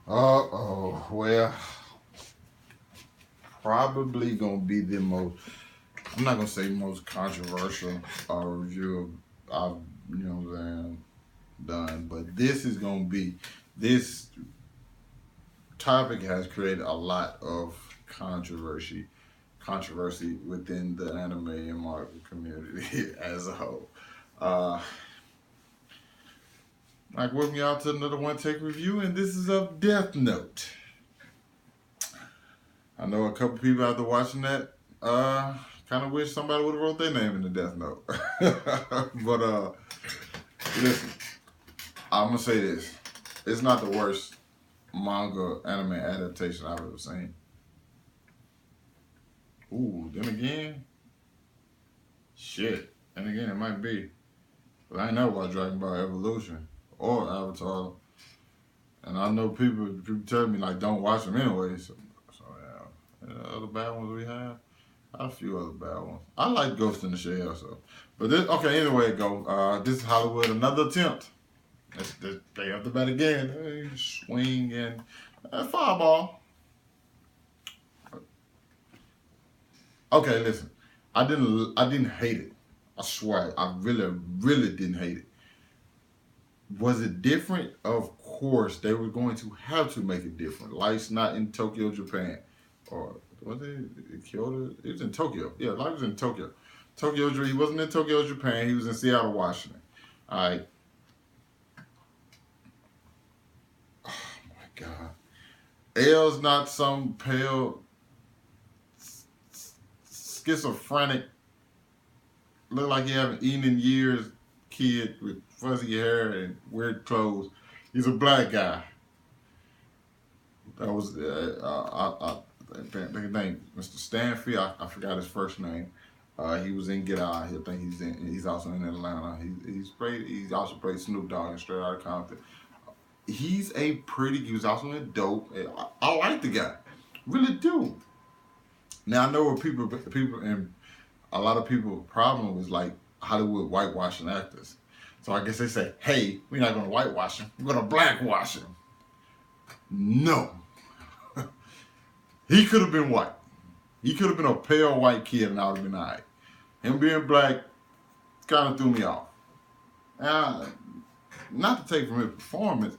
Well, probably gonna be the most. I'm not gonna say most controversial review I've done, but this is gonna be this topic has created a lot of controversy within the anime and manga community as a whole. Uh, like, welcome y'all to another One Take review, and this is of Death Note. I know a couple people after watching that kind of wish somebody would have wrote their name in the Death Note. But listen, I'm gonna say this: it's not the worst manga anime adaptation I've ever seen. Ooh, then again, shit. And again, it might be. But I ain't know about Dragon Ball Evolution or Avatar. And I know people tell me, like, don't watch them anyway. So yeah. Other bad ones we have? A few other bad ones. I like Ghost in the Shell, so. But this, okay, anyway, go. This is Hollywood, another attempt. They have the bat again. They swing and fireball. Okay, listen. I didn't hate it. I swear, I really didn't hate it. Was it different? Of course, they were going to have to make it different. Life's not in Tokyo, Japan, or was it Kyoto? It was in Tokyo. Yeah, life was in Tokyo. He wasn't in Tokyo, Japan. He was in Seattle, Washington. All right. Oh my God. L's not some pale, schizophrenic, look like he haven't eaten in years kid with fuzzy hair and weird clothes. He's a black guy. That was his name, Mr. Stanfield. I forgot his first name. He was in Get Out. I think he's also in Atlanta. He's also played Snoop Dogg in Straight Outta Compton. He was also in Dope. I like the guy, really do. Now I know what people and a lot of people's problem was like Hollywood whitewashing actors. So I guess they say, hey, we're not going to whitewash him. We're going to blackwash him. No. He could have been white. He could have been a pale white kid and I would have been all right. Him being black kind of threw me off. Not to take from his performance.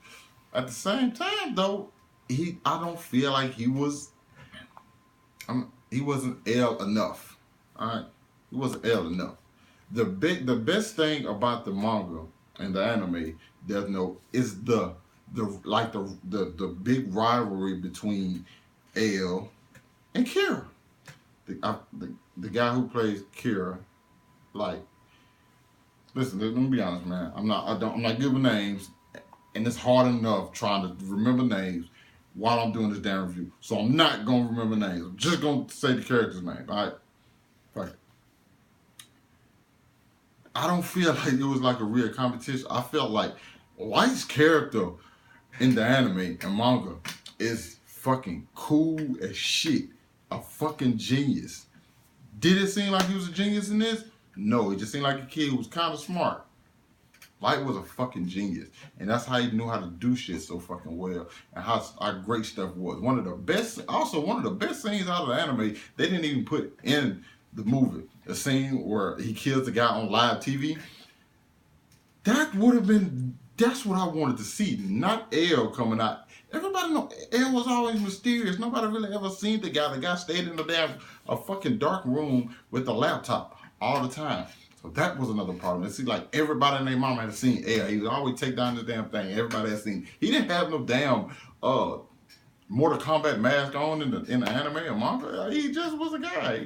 At the same time, though, I don't feel like he wasn't L enough. All right? He wasn't L enough. The best thing about the manga and the anime Death Note is the big rivalry between L and Kira. The guy who plays Kira, like, listen, let me be honest, man. I'm not good with names, and it's hard enough trying to remember names while I'm doing this damn review. So I'm not gonna remember names. I'm just gonna say the character's name. All right, fuck it. I don't feel like it was like a real competition. I felt like Light's character in the anime and manga is fucking cool as shit. A fucking genius. Did it seem like he was a genius in this? No, it just seemed like a kid who was kind of smart. Light was a fucking genius. And that's how he knew how to do shit so fucking well. And how great stuff was. One of the best scenes out of the anime, they didn't even put in the movie. A scene where he kills the guy on live TV. That's what I wanted to see. Not L coming out. Everybody know L was always mysterious. Nobody really ever seen the guy. The guy stayed in a fucking dark room with a laptop all the time. So that was another problem. It seemed like everybody and their mama had seen L. He would always take down this damn thing. Everybody had seen. He didn't have no damn Mortal Kombat mask on in the anime or manga. He just was a guy.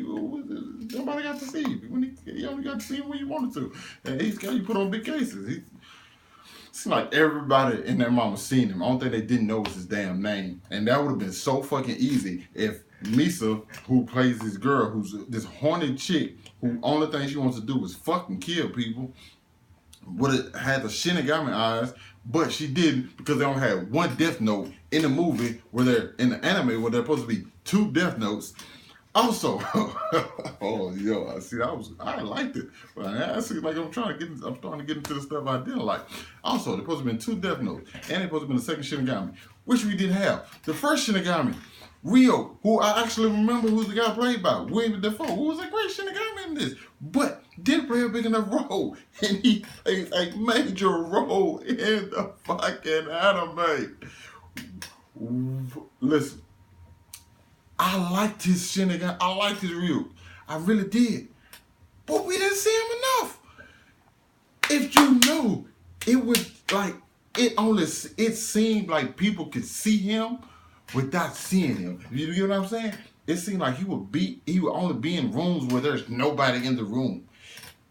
Nobody got to see him. He only got to see him when you wanted to. And he's got you put on big cases. It seemed like everybody in their mama seen him. The only thing they didn't know was his damn name. And that would have been so fucking easy if Misa, who plays this girl, who's this horny chick, who only thing she wants to do is fucking kill people, would have had the Shinigami eyes, but she didn't because they only had one Death Note in the movie in the anime where there's supposed to be two Death Notes. Also, oh yo, see, I liked it, but I see like I'm starting to get into the stuff I didn't like. Also, there supposed to have been two Death Notes, and there supposed to have been a second Shinigami, which we didn't have. The first Shinigami, Rio, who I actually remember who's the guy played by, William Dafoe, who was a great Shinigami in this, but didn't play a big enough role, and he plays a major role in the fucking anime. Listen. I liked his Shinigami. I liked his Ryu. I really did. But we didn't see him enough. If you know, it was like it seemed like people could see him without seeing him. You get what I'm saying? It seemed like he would only be in rooms where there's nobody in the room.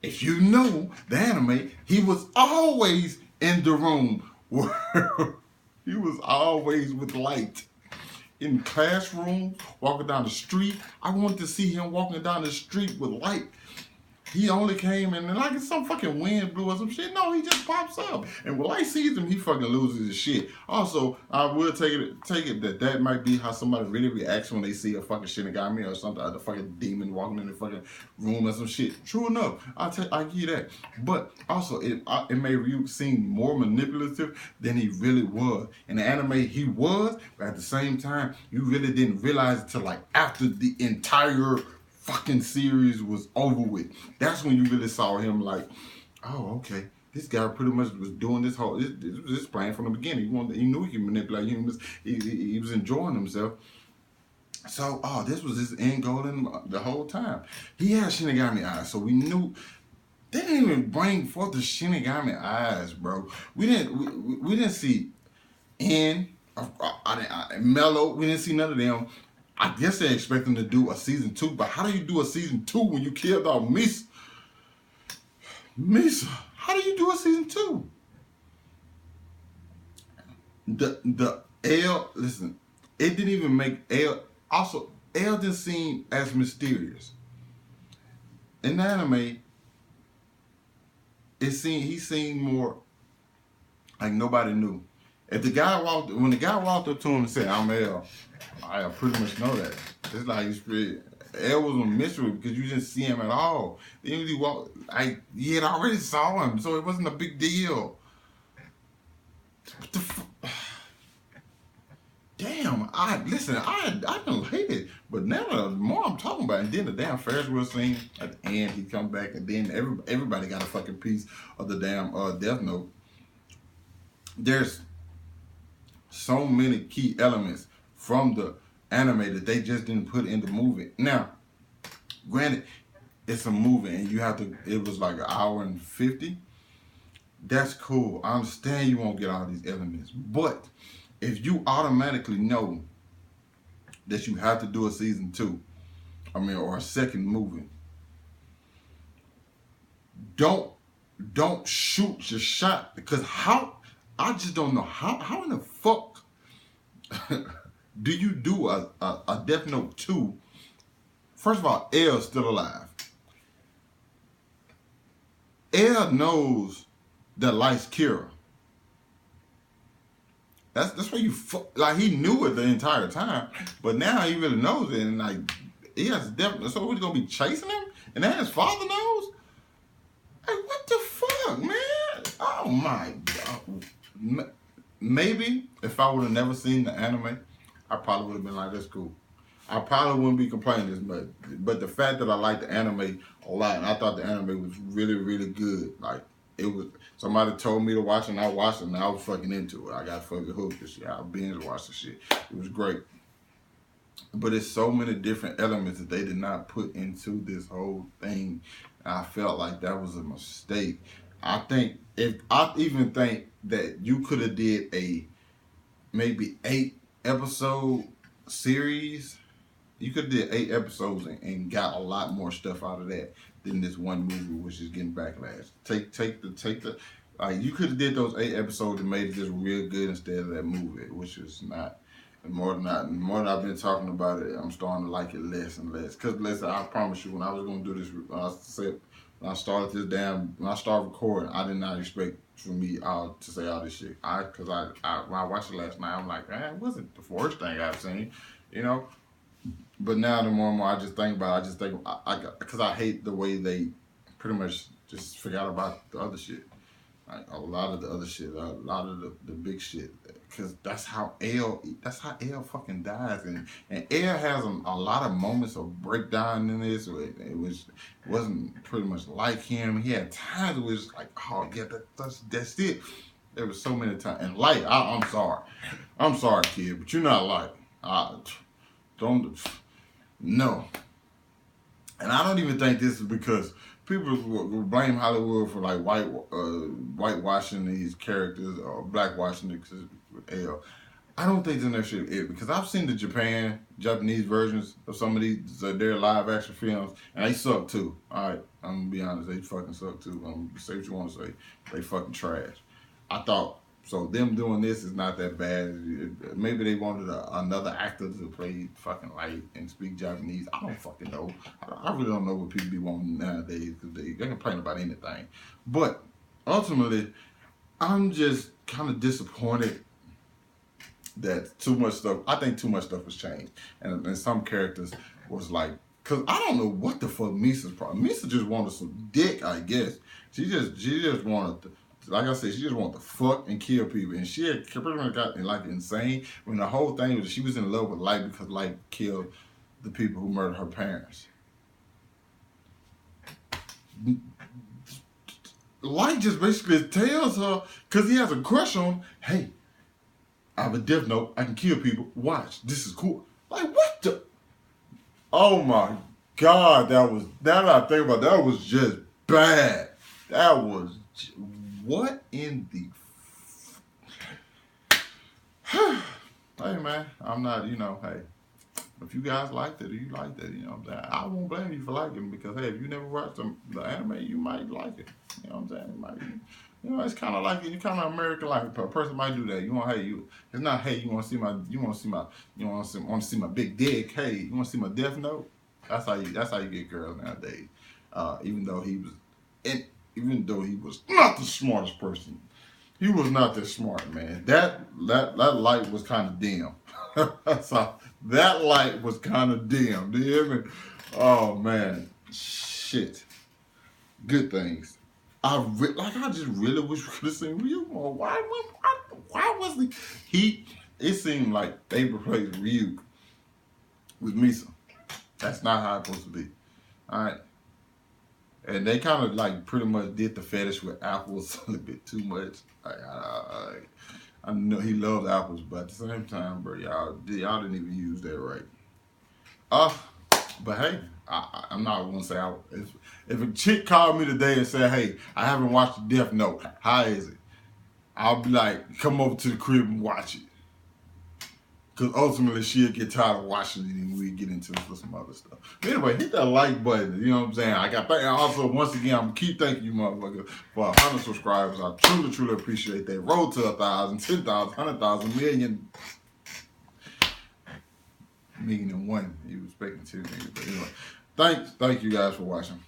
If you know the anime, he was always in the room where he was always with light. In classrooms, walking down the street. I wanted to see him walking down the street with light. He only came in and like it's some fucking wind blew or some shit. No, he just pops up. And when Light sees him, he fucking loses his shit. Also, I will take it that might be how somebody really reacts when they see a fucking Shinigami or something, a fucking demon walking in the fucking room or some shit. True enough, I give you that. But also, it made Ryuk seem more manipulative than he really was. In the anime, he was, but at the same time, you really didn't realize it till like after the entire fucking series was over with. That's when you really saw him like, oh, okay. This guy pretty much was doing this plan from the beginning. He knew he could manipulate humans. He was enjoying himself. So, this was his end goal the whole time. He had Shinigami eyes, so we knew. They didn't even bring forth the Shinigami eyes, bro. We didn't see Mello. We didn't see none of them. I guess they expect them to do a season 2, but how do you do a season 2 when you killed off Misa? Misa, how do you do a season 2? The L, listen, it didn't even make L. Also, L didn't seem as mysterious. In the anime, he seemed more like nobody knew. When the guy walked up to him and said, "I'm L," I pretty much know that. It's like L was a mystery because you didn't see him at all. Then he walked, you had already saw him, so it wasn't a big deal. What the damn, I don't hate it, but now the more I'm talking about it, and then the damn Ferris wheel scene at the end, he come back, and then everybody got a fucking piece of the damn Death Note. There's so many key elements from the anime that they just didn't put in the movie. Now, granted, it's a movie and it was like 1:50. That's cool. I understand you won't get all these elements. But if you automatically know that you have to do a season 2, or a second movie, don't shoot your shot, because I just don't know how in the fuck do you do a Death Note 2? First of all, L's still alive. L knows that Light's Kira. That's why he knew it the entire time, but now he really knows it, and like he has Death. So we're gonna be chasing him, and then his father knows. Hey, what the fuck, man? Oh my god. Maybe if I would have never seen the anime, I probably would have been like, that's cool. I probably wouldn't be complaining as much. But the fact that I liked the anime a lot, and I thought the anime was really, really good. Like, it was, somebody told me to watch it, and I watched it, and I was fucking into it. I got fucking hooked and shit. I binge watched the shit. It was great. But it's so many different elements that they did not put into this whole thing. I felt like that was a mistake. I even think that you could have did a maybe 8-episode series. You could have did 8 episodes and got a lot more stuff out of that than this one movie, which is getting backlash. You could have did those 8 episodes and made it just real good instead of that movie, which is not. The more than I've been talking about it, I'm starting to like it less and less. Because listen, I promise you, when I was gonna do this, when I started recording, I did not expect for me to say all this shit. When I watched it last night, I'm like, man, it wasn't the worst thing I've seen, you know. But now the more and more I just think about it, I just think because I hate the way they pretty much just forgot about the other shit. Like a lot of the other shit, a lot of the big shit, because that's how L fucking dies, and L has a lot of moments of breakdown in this. Where wasn't pretty much like him. He had times where it's like, oh yeah, that's it. There was so many times, and Light, I'm sorry, kid, but you're not Light. I don't no, and I don't even think this is because people will blame Hollywood for like whitewashing these characters or blackwashing it. L. I don't think that's necessarily it because I've seen the Japanese versions of some of these their live action films and they suck too. All right, I'm gonna be honest, they fucking suck too. Say what you want to say, they fucking trash. I thought so. Them doing this is not that bad. Maybe they wanted another actor to play fucking Light and speak Japanese. I don't fucking know. I really don't know what people be wanting nowadays because they complain about anything. But ultimately, I'm just kind of disappointed that too much stuff. I think too much stuff was changed, and some characters was like, cause I don't know what the fuck Misa's problem. Misa just wanted some dick, I guess. She just wanted to. Like I said, she just wanted to fuck and kill people. And she had pretty much got like insane when the whole thing was she was in love with Light because Light killed the people who murdered her parents. Light just basically tells her, because he has a crush on, hey, I have a death note, I can kill people, watch, this is cool. Like, what the? Oh my God, now that I think about it, that was just bad. That was, what in the hey man, I'm not, hey, if you guys liked it or you liked it, what I'm saying, I won't blame you for liking it because hey, if you never watched the anime, you might like it. You know what I'm saying? It might, it's kind of like you kind of American life. A person might do that. It's not hey, you want to see my big dick. Hey, you want to see my death note? That's how you get girls nowadays. Even though he was not the smartest person. He was not that smart, man. That light was kind of dim. So that light was kind of dim. Do you hear me? Oh man, shit. Good things. I just really wish we could have seen Ryu more. Why was he? It seemed like they replaced Ryu with Misa. That's not how it's supposed to be. All right. And they kind of like pretty much did the fetish with apples a little bit too much. I know he loved apples, but at the same time, bro, y'all didn't even use that right. But hey, I'm not gonna say if a chick called me today and said, "Hey, I haven't watched the Death Note. How is it?" I'll be like, "Come over to the crib and watch it." Because ultimately she'll get tired of watching it and we get into some other stuff. But anyway, hit that like button. You know what I'm saying? Also, once again, I'm going to keep thanking you motherfuckers for 100 subscribers. I truly, truly appreciate that. Road to 1,000, 10,000, 100,000, million. Million and one. You was expecting 2 million. But anyway, thank you guys for watching.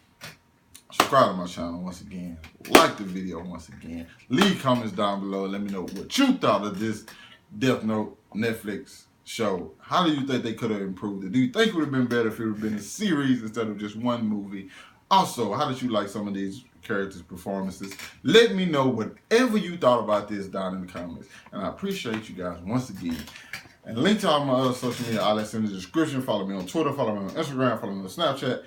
Subscribe to my channel once again. Like the video once again. Leave comments down below. Let me know what you thought of this Death Note Netflix show. How do you think they could have improved it? Do you think it would have been better if it would have been a series instead of just one movie? Also, how did you like some of these characters' performances? Let me know whatever you thought about this down in the comments. And I appreciate you guys once again. And link to all my other social media outlets in the description. Follow me on Twitter, follow me on Instagram, follow me on Snapchat.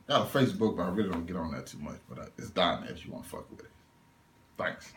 Got a Facebook, but I really don't get on that too much. But it's down there if you want to fuck with it. Thanks.